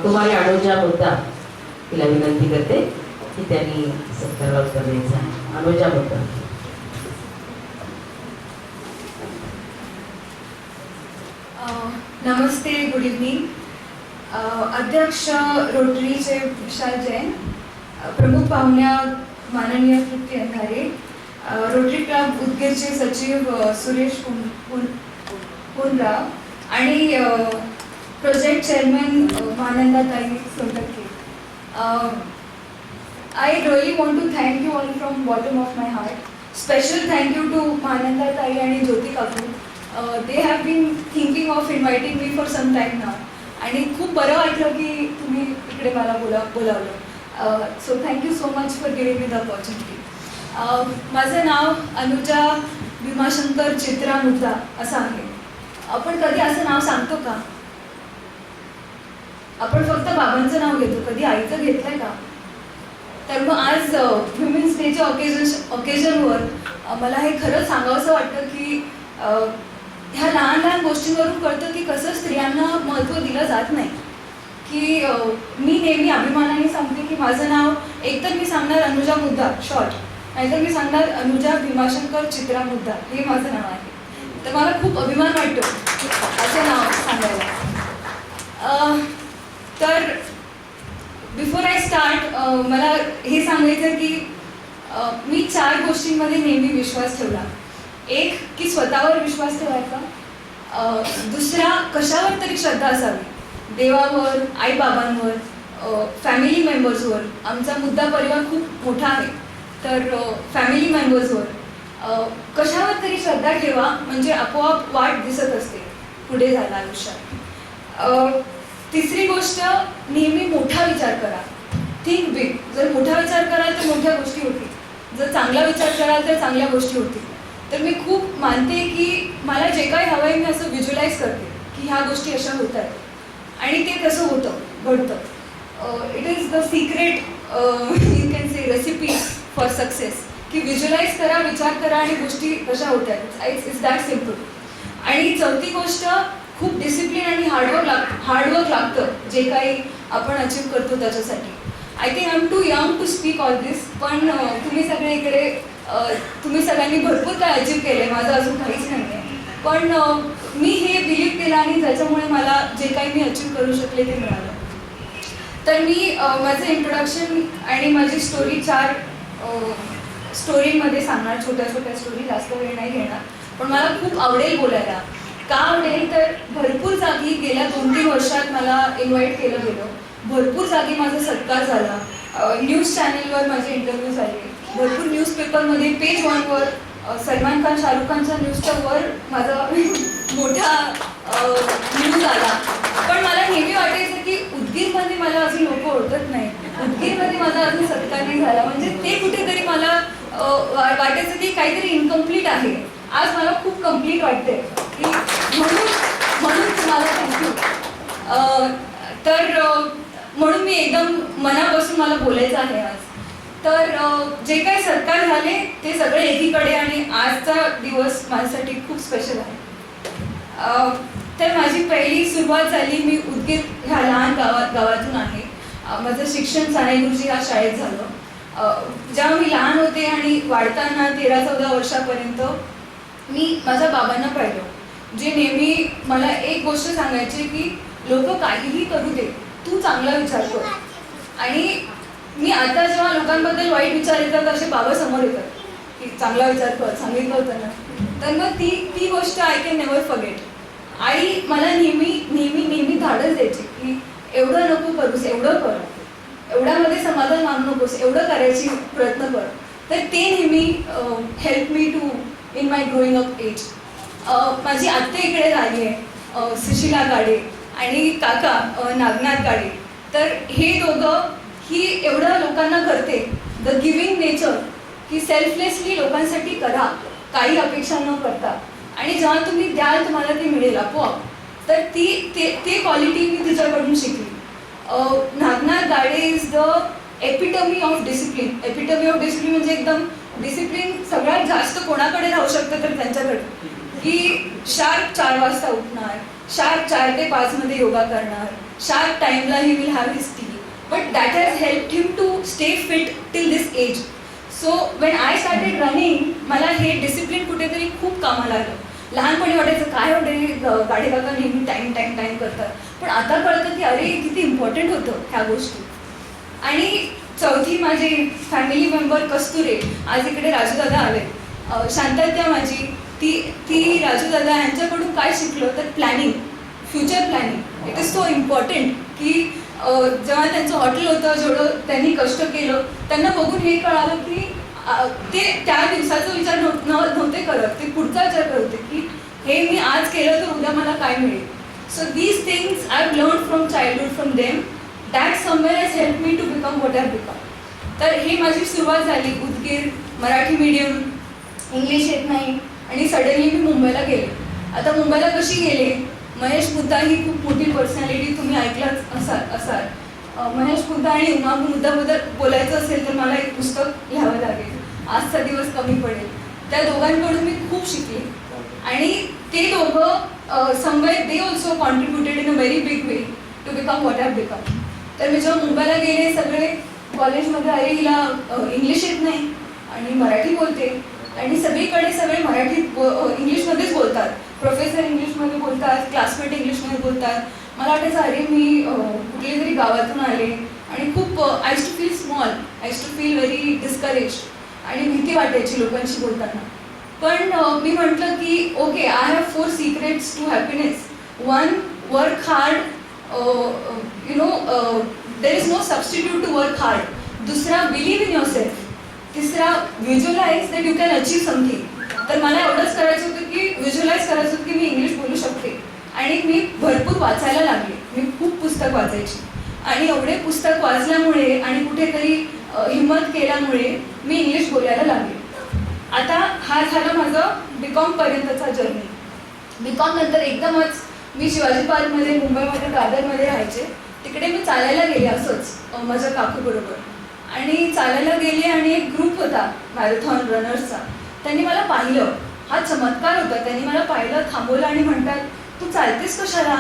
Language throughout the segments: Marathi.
कुमारी अनुजा मुद्दा तिला विनंती करते की त्यांनी सत्काराला उत्तर द्यायचं आहे. अनुजा मुद्दा. नमस्ते, गुड इव्हनिंग. अध्यक्ष रोटरीचे विशाल जैन, प्रमुख पाहुण्या माननीय तृप्ती अंधारे, रोटरी क्लब उदगीरचे सचिव सुरेश पुनराव आणि project chairman Manandatai Soltake. I really want to thank you all from bottom of my heart. Special thank you to Manandatai and Jyoti Kapoor. They have been thinking of inviting me for some time now. आणि खूप बरं वाटलं की तुम्ही इकडे मला बोलावलं. So thank you so much for giving me the opportunity. माझं नाव अनुजा भीमाशंकर चित्रा मुद्दा असं आहे. आपण कधी असं नाव सांगतो का? आपण फक्त बाबांचं नाव घेतो, कधी आईचं घेतलंय का? तर मग आज वुमेन्स डेच्या ऑकेजनवर मला हे खरंच सांगावंसं वाटतं की ह्या लहान लहान गोष्टींवरून कळतं की कसं स्त्रियांना महत्त्व दिलं जात नाही. की मी नेहमी अभिमानाने सांगते की माझं नाव एकतर मी सांगणार अनुजा मुद्दा शॉर्ट, नाहीतर मी सांगणार अनुजा भीमाशंकर चित्रा मुद्दा, हे माझं नाव आहे. तर मला खूप अभिमान वाटतो असं नाव सांगायला. तर बिफोर आय स्टार्ट मला हे सांगायचं की मी 4 गोष्टींमध्ये नेहमी विश्वास ठेवला. एक की स्वतःवर विश्वास ठेवायचा, दुसरा कशावर तरी श्रद्धा असावी, देवावर, आईबाबांवर, फॅमिली मेंबर्सवर. आमचा मुद्दा परिवार खूप मोठा आहे, तर फॅमिली मेंबर्सवर कशावर तरी श्रद्धा ठेवा, म्हणजे आपोआप वाट दिसत असते पुढे जायला आयुष्यात. तिसरी गोष्ट, नेहमी मोठा विचार करा, थिंक बिग. जर मोठा विचार कराल तर मोठ्या गोष्टी होतील, जर चांगला विचार कराल तर चांगल्या गोष्टी होतील. तर मी खूप मानते की मला जे काही हवं आहे मी असं व्हिज्युअलाइज करते की ह्या गोष्टी अशा होत आहेत आणि ते तसं होतं, घडतं. It is the secret, you can say recipe for success, की व्हिज्युअलाइज करा, विचार करा आणि गोष्टी कशा होत आहेत. It's that simple. आणि चौथी गोष्ट, खूप डिसिप्लिन आणि हार्डवर्क लागतं जे काही आपण अचीव करतो त्याच्यासाठी. I think I am too young to speak all this, पण तुम्ही सगळे इकडे तुम्ही सगळ्यांनी भरपूर काय अचीव केलं आहे, माझं अजून काहीच नाही आहे. पण मी हे बिलीव्ह केलं आणि ज्याच्यामुळे मला जे काही मी अचीव करू शकले ते मिळालं. तर मी माझं इंट्रोडक्शन आणि माझी स्टोरी 4 स्टोरीमध्ये सांगणार, छोट्या छोट्या स्टोरी, जास्त वेळ नाही घेणार. पण मला खूप आवडेल बोलायला. का आवडेल तर भरपूर जागी गेल्या 2-3 वर्षात मला इन्व्हाइट केलं गेलं, भरपूर जागी माझा सत्कार झाला, न्यूज चॅनेलवर माझे इंटरव्ह्यू झाले, भरपूर न्यूजपेपरमध्ये पेज 1वर सलमान खान, शाहरुख खानच्या न्यूजच्या वर माझा मोठा न्यूज आला. पण मला नेहमी वाटायचं की उदगीरमध्ये मला अजून लोक ओळखत नाही, उदगीरमध्ये माझा अजून सत्कार नाही झाला, म्हणजे ते कुठेतरी मला वाटायचं की काहीतरी इनकम्प्लीट आहे. आज मला खूप कम्प्लीट वाटते की म्हणून तुम्हाला थँक्यू. तर म्हणून मी एकदम मनापासून मला बोलायचं आहे आज. तर जे काही सत्कार झाले ते सगळे एकीकडे आणि आजचा दिवस माझ्यासाठी खूप स्पेशल आहे. तर माझी पहिली सुरुवात झाली, मी उदगीर ह्या लहान गावातून आहे. माझं शिक्षण साने गुरुजी या शाळेत झालं. जेव्हा मी लहान होते आणि वाढताना 13-14 वर्षापर्यंत मी माझ्या बाबांना पाहिलं, जे नेहमी मला एक गोष्ट सांगायची की लोक काहीही करू दे, तू चांगला विचार कर. आणि मी आता जेव्हा लोकांबद्दल वाईट विचार येतात असे बाबा समोर येतात की चांगला विचार कर, सांगितलं होतं ना. तर मग ती गोष्ट आय कॅन नेव्हर फॉरगेट. आई मला नेहमी धाडस द्यायची की एवढं नको करूस, एवढं कर, एवढ्यामध्ये समाधान मानू नकोस, एवढं करायची प्रयत्न कर. तर ते नेहमी help me to in my growing up age. माझी आत्या इकडे झाली आहे, सुशिला गाडे, आणि काका नागनाथ गाडे. तर हे दोघं ही एवढं लोकांना करते, द गिव्हिंग नेचर, की सेल्फलेसली लोकांसाठी करा, काही अपेक्षा न करता, आणि जेव्हा तुम्ही द्याल तुम्हाला ते मिळेल आपोआप. तर ते क्वालिटी मी तिच्याकडून शिकली. Nagnath Gade is the epitome of discipline. Epitome of discipline म्हणजे एकदम डिसिप्लिन सगळ्यात जास्त कोणाकडे राहू शकतं तर त्यांच्याकडे, की शार्प 4 वाजता उठणार, शार्प 4 ते 5 मध्ये योगा करणार, शार्प टाईमला he will have his tea. But that has help him to stay fit till this age. So when I started running, मला हे डिसिप्लिन कुठेतरी खूप कामाला आलं. लहानपणी वाटायचं काय होते गाडी काका नेहमी टाईम टाईम टाईम करतात, पण आता कळतं की अरे किती इम्पॉर्टंट होतं ह्या गोष्टी. आणि चौथी माझी फॅमिली मेंबर कस्तुरे, आज इकडे राजूदादा आले. शांतत्या माझी, ती राजूदादा यांच्याकडून काय शिकलं तर planning, future planning. It is so important की जेव्हा त्यांचं हॉटेल होतं, जेवढं त्यांनी कष्ट केलं, त्यांना बघून हे कळालं की ते त्या दिवसाचा विचार नव्हते करत, ते पुढचा विचार करत होते की हे मी आज केलं तर उद्या मला काय मिळेल. So these things I have learn from childhood from them. That somewhere has help me to become what I become. तर ही माझी सुरुवात झाली. उदगीर, मराठी मीडियम, इंग्लिश येत नाही, आणि सडनली मी मुंबईला गेले. आता मुंबईला कशी गेले, महेश बुद्धा ही खूप मोठी पर्सनॅलिटी तुम्ही ऐकलंच असाल. महेश बुद्धा आणि उमा बुद्धाबद्दल बोलायचं असेल तर मला एक पुस्तक लिहावं लागेल, आजचा दिवस कमी पडेल. त्या दोघांकडून मी खूप शिकले, आणि ते दोघं somewhere they also contributed in a very big way to become what I become. तर मी जेव्हा मुंबईला गेले, सगळे कॉलेजमध्ये अरे हिला इंग्लिश येत नाही आणि मराठी बोलते, आणि सगळीकडे सगळे मराठीत इंग्लिशमध्येच बोलतात, प्रोफेसर इंग्लिशमध्ये बोलतात, क्लासमेट इंग्लिशमध्ये बोलतात. मला वाटायचं अरे मी कुठल्या तरी गावातून आले, आणि खूप I to feel small, I to feel very discourage, आणि भीती वाटायची लोकांशी बोलताना. पण मी म्हटलं की okay, I have 4 secrets to happiness. 1, work hard, there is no substitute to work hard. दुसरा, बिलीव्ह इन युअर सेल्फ. तिसरा, visualise that you can achieve something. तर मला एवढंच करायचं होतं की व्हिज्युअलाइज करायचं होतं की मी इंग्लिश बोलू शकते, आणि मी भरपूर वाचायला लागले. मी खूप पुस्तक वाचायची, आणि एवढे पुस्तक वाचल्यामुळे आणि कुठेतरी हिंमत केल्यामुळे मी इंग्लिश बोलायला लागले. आता हा झाला माझं बीकॉम पर्यंतचा जर्नी. बीकॉम नंतर एकदमच मी शिवाजी पार्कमध्ये मुंबईमध्ये दादरमध्ये राहायचे. तिकडे मी चालायला गेले असंच माझ्या काकूबरोबर, आणि चालायला गेले, आणि एक ग्रुप होता मॅरेथॉन रनर्सचा. त्यांनी मला पाहिलं, हा चमत्कार होता. त्यांनी मला पाहिलं, थांबवलं, आणि म्हणतात तू चालतेस कशाला,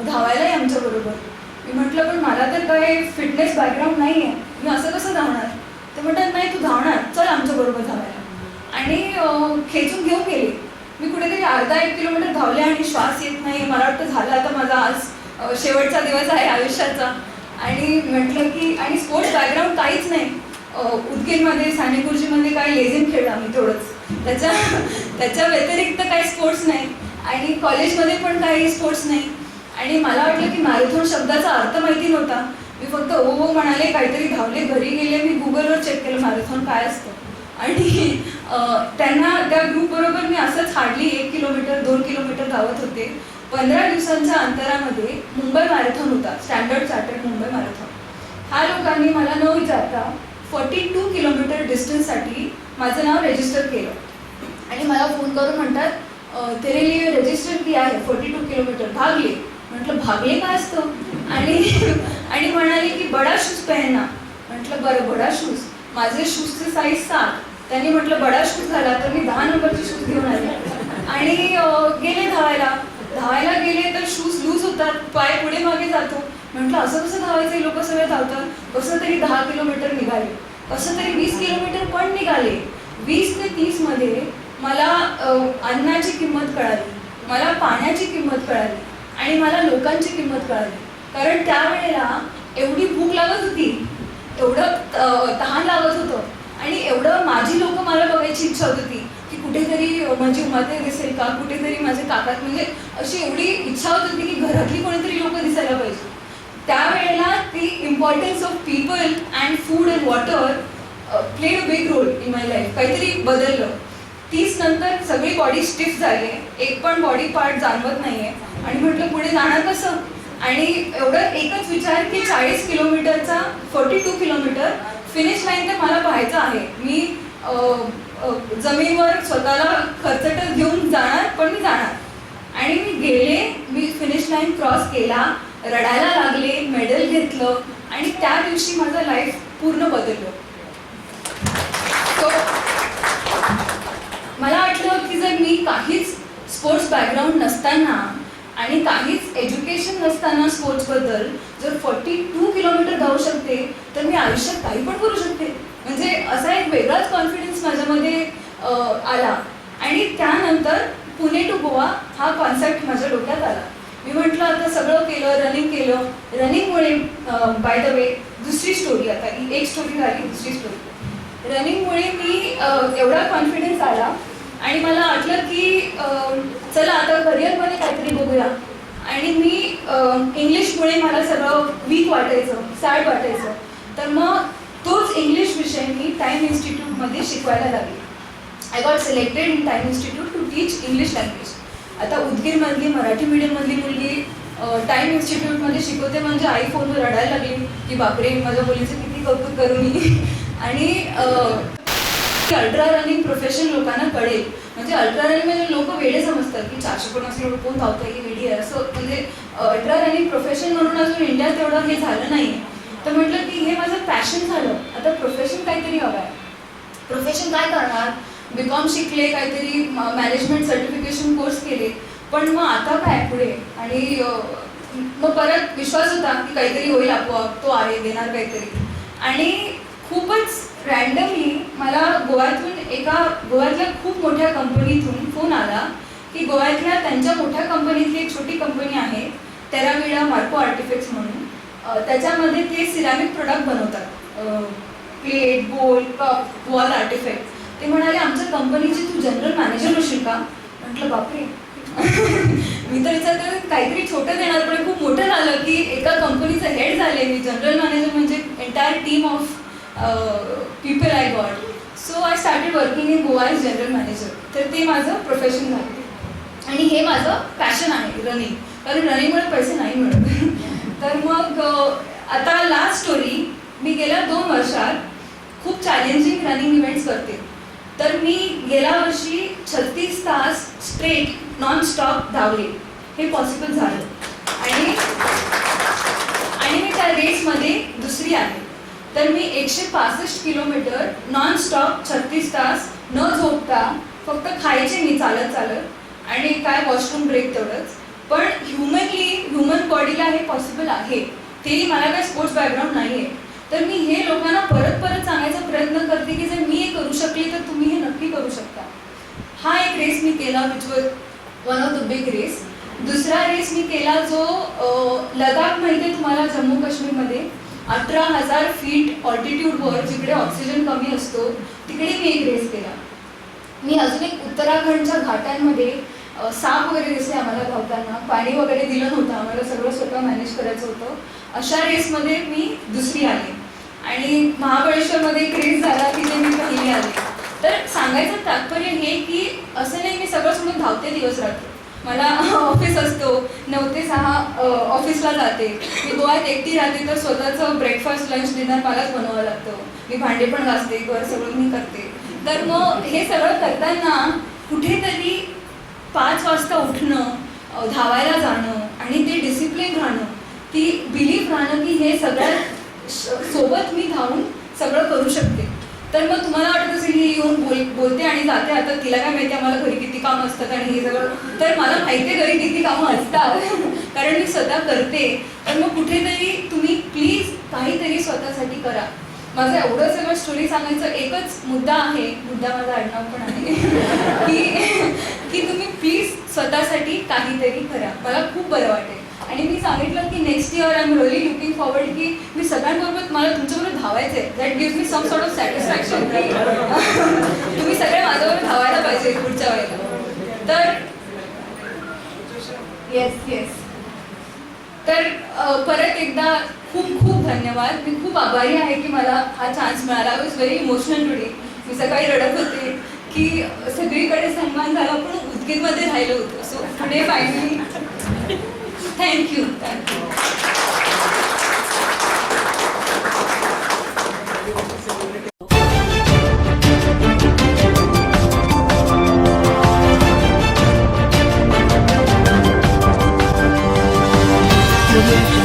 धावायला आहे आमच्याबरोबर. मी म्हटलं पण मला तर काय फिटनेस बॅकग्राऊंड नाही आहे, मी असं कसं धावणार. ते म्हणतात नाही तू धावणार, चल आमच्याबरोबर धावायला. आणि खेचून घेऊन गेले. मी कुठेतरी अर्धा 1 किलोमीटर धावले, आणि श्वास येत नाही. मला वाटतं झालं आता माझा आज शेवटचा दिवस आहे आयुष्याचा. आणि म्हटलं की, आणि स्पोर्ट्स बॅकग्राऊंड काहीच नाही. उदगीरमध्ये सानेगुरुजीमध्ये काय लेझिम खेळला मी तेवढंच, त्याच्या व्यतिरिक्त काही स्पोर्ट्स नाही, आणि कॉलेजमध्ये पण काही स्पोर्ट्स नाही. आणि मला वाटलं की मॅरेथॉन शब्दाचा अर्थ माहिती नव्हता. मी फक्त हो म्हणाले, काहीतरी धावले, घरी गेले, मी गुगलवर चेक केलं मॅरेथॉन काय असतं. आणि त्यांना त्या ग्रुपबरोबर मी असंच हार्डली 1 किलोमीटर 2 किलोमीटर धावत होते. 15 दिवसांच्या अंतरामध्ये मुंबई मॅरेथॉन होता, स्टँडर्ड चार्टर्ड मुंबई मॅरेथॉन. ह्या लोकांनी मला न विचारता 42 किलोमीटर डिस्टन्ससाठी माझं नाव रजिस्टर केलं, आणि मला फोन करून म्हणतात तेरे लिए रजिस्टर किया है 42 किलोमीटर, भाग ले. म्हटलं भागले काय असतं, आणि म्हणाले की बडा शूज पहनना. म्हटलं बरं बडा शूज. माझे शूजचे साईज 7. त्यांनी म्हटलं बडा शूज झाला, तर मी 10 नंबरचे शूज घेऊन आले, आणि गेले धावायला गेले. तर शूज लूज होतात, पाय पुढे मागे जातो. म्हटलं असं कसं धावायचं, लोक सगळे धावतात. कसं तरी 10 किलोमीटर निघाले, कसं तरी 20 किलोमीटर पण निघाले. 20 ते 30 मध्ये मला अन्नाची किंमत कळाली, मला पाण्याची किंमत कळाली, आणि मला लोकांची किंमत कळाली. कारण त्यावेळेला एवढी भूक लागत होती, एवढं तहान लागत होतं, आणि एवढं माझी लोक मला बघायची इच्छा होत होती की कुठेतरी माझी उमाते दिसेल का, कुठेतरी माझे काका, म्हणजे अशी एवढी इच्छा होत होती की घरातली कोणीतरी लोक दिसायला पाहिजे. त्यावेळेला ती importance of people and food and water played a big role in my life. काहीतरी बदललं. 30 नंतर सगळी बॉडी स्टिफ झाली आहे, एक पण बॉडी पार्ट जाणवत नाही आहे, आणि म्हटलं पुढे जाणार कसं. आणि एवढं एकच विचार की 40 किलोमीटरचा 42 किलोमीटर फिनिश लाईन तर मला पाहायचं आहे. मी जमिनीवर स्वतःला खर्चटत घेऊन जाणार, पण मी जाणार. आणि मी गेले, मी फिनिश लाईन क्रॉस केला, रडायला लागले, मेडल घेतलं, आणि त्या दिवशी माझं लाईफ पूर्ण बदललं. सो मला वाटलं की जर मी काहीच स्पोर्ट्स बॅकग्राऊंड नसताना आणि काहीच एज्युकेशन नसताना स्पोर्ट्सबद्दल जर 42 किलोमीटर धावू शकते तर मी आयुष्यात काही पण करू शकते. म्हणजे असा एक वेगळाच कॉन्फिडन्स माझ्यामध्ये आला. आणि त्यानंतर पुणे टू गोवा हा कॉन्सेप्ट माझ्या डोक्यात आला. मी म्हटलं आता सगळं केलं, रनिंग केलं. रनिंगमुळे बाय द वे दुसरी स्टोरी, आता ही एक स्टोरी झाली, दुसरी स्टोरी. रनिंगमुळे मी एवढा कॉन्फिडन्स आला आणि मला वाटलं की चला आता करिअरमध्ये काहीतरी बघूया. आणि मी इंग्लिशमुळे मला सगळं वीक वाटायचं, सॅड वाटायचं. तर मग तोच इंग्लिश विषय मी टाईम इन्स्टिट्यूटमध्ये शिकवायला लागले. I got selected in time institute to teach English language. आता उदगीरमधली मराठी मीडियममधली मुलगी टाईम इन्स्टिट्यूटमध्ये शिकवते म्हणजे आई फोनवर रडायला लागली की बापरे माझ्या मुलीचं किती कौतुक करू मी. आणि अल्ट्रा रनिंग प्रोफेशन लोकांना कळेल. म्हणजे अल्ट्रा रनिंग म्हणजे लोक वेडे समजतात की 450 किलोमीटर कोण धावतं, ही वेडी आहे असं. म्हणजे अल्ट्रा रनिंग प्रोफेशन म्हणून अजून इंडियात तेवढं हे झालं नाही. तर म्हटलं की हे माझं पॅशन झालं, आता प्रोफेशन काहीतरी हवं आहे. प्रोफेशन काय करणार, बीकॉम शिकले, काहीतरी मॅनेजमेंट सर्टिफिकेशन कोर्स केले, पण मग आता काय पुढे. आणि मग परत विश्वास होता की काहीतरी होईल आपोआप, तो आहे देणार काहीतरी. आणि खूपच रँडमली मला गोव्यातल्या खूप मोठ्या कंपनीतून फोन आला की गोव्यातल्या त्यांच्या मोठ्या कंपनीतली एक छोटी कंपनी आहे टेराविडा मार्को आर्टिफॅक्ट्स म्हणून. त्याच्यामध्ये ते सिरॅमिक प्रोडक्ट बनवतात, प्लेट, बोल, कप, वॉल आर्टिफॅक्ट. ते म्हणाले आमच्या कंपनीची तू जनरल मॅनेजर होशील का. म्हटलं बापरे. मी तर विचार करत काहीतरी छोटं देणार, पण खूप मोठं झालं की एका कंपनीचं हेड झाले मी. जनरल मॅनेजर म्हणजे entire team of people I got. So I started working in Goa as general manager. तर ते माझं प्रोफेशन झालं आणि हे माझं पॅशन आहे रनिंग, कारण रनिंगमुळे पैसे नाही मिळत. तर मग आता लास्ट स्टोरी, मी गेल्या 2 वर्षात खूप चॅलेंजिंग रनिंग इव्हेंट्स करते. तर मी गेल्या वर्षी 36 तास स्ट्रेट नॉन स्टॉप धावले. हे पॉसिबल झालं आणि मी त्या रेसमध्ये दुसरी आले. तर मी 165 किलोमीटर नॉन स्टॉप 36 तास न झोपता फक्त खायचे मी चालत आणि काय वॉशरूम ब्रेक तेवढंच. पण ह्युमन बॉडीला हे पॉसिबल आहे. तेही मला काय स्पोर्ट्स बॅकग्राऊंड नाही आहे. तर मी हे लोकांना परत सांगायचा प्रयत्न करते की जर मी हे करू शकले तर तुम्ही हे नक्की करू शकता. हा एक रेस मी केला which was one of the big race. दुसरा रेस मी केला जो लडाख माहिती आहे तुम्हाला, जम्मू काश्मीरमध्ये 18,000 फीट ऑल्टिट्यूडवर जिकडे ऑक्सिजन कमी असतो तिकडे मी एक रेस केला. मी अजून एक उत्तराखंडच्या घाटांमध्ये साप वगैरे दिसले आम्हाला धावताना, पाणी वगैरे दिलं नव्हतं आम्हाला, सगळं स्वतः मॅनेज करायचं होतं. अशा रेसमध्ये मी दुसरी आले. आणि महाबळेश्वरमध्ये एक रेस झाला तिथे मी पहिली आले. तर सांगायचं तात्पर्य हे की असं नाही मी सगळं सोडून धावते दिवस रात्र. मला ऑफिस असतो, 9 ते 6 ऑफिसला जाते. मी गोव्यात एकटी राहते तर स्वतःचं ब्रेकफास्ट लंच डिनर मलाच बनवावं लागतं. मी भांडे पण घासते, घर सगळं मी करते. तर मग हे सगळं करताना कुठेतरी 5 वाजता उठणं, धावायला जाणं आणि ते डिसिप्लिन राहणं, ती बिलीफ राहणं की हे सगळ्यात सोबत मी धावून सगळं करू शकते. तर मग तुम्हाला वाटत असेल की येऊन बोलते आणि जाते, आता तिला काय माहिती आहे मला घरी किती कामं असतात आणि हे सगळं. तर मला माहिती आहे घरी किती कामं असतात कारण मी स्वतः करते. तर मग कुठेतरी तुम्ही प्लीज काहीतरी स्वतःसाठी करा. माझं एवढं सगळं स्टोरी सांगायचं एकच मुद्दा आहे, मुद्दा माझा आडनाव पण आहे की तुम्ही प्लीज स्वतःसाठी काहीतरी करा. मला खूप बरं वाटेल. आणि मी सांगितलं की next year I am really looking forward की मी सगळ्यांबरोबर मला तुमच्याबरोबर धावायचं आहे. That gives me some sort of satisfaction की तुम्ही सगळे माझ्याबरोबर धावायला पाहिजे पुढच्या वेळेला. तर येस तर परत एकदा खूप खूप धन्यवाद. मी खूप आभारी आहे की मला हा चान्स मिळाला. I was very emotional today. मी सकाळी रडत होते की सगळीकडे सन्मान झाला पण उदगीरमध्ये राहिलो होतो. So today finally thank you. Thank you.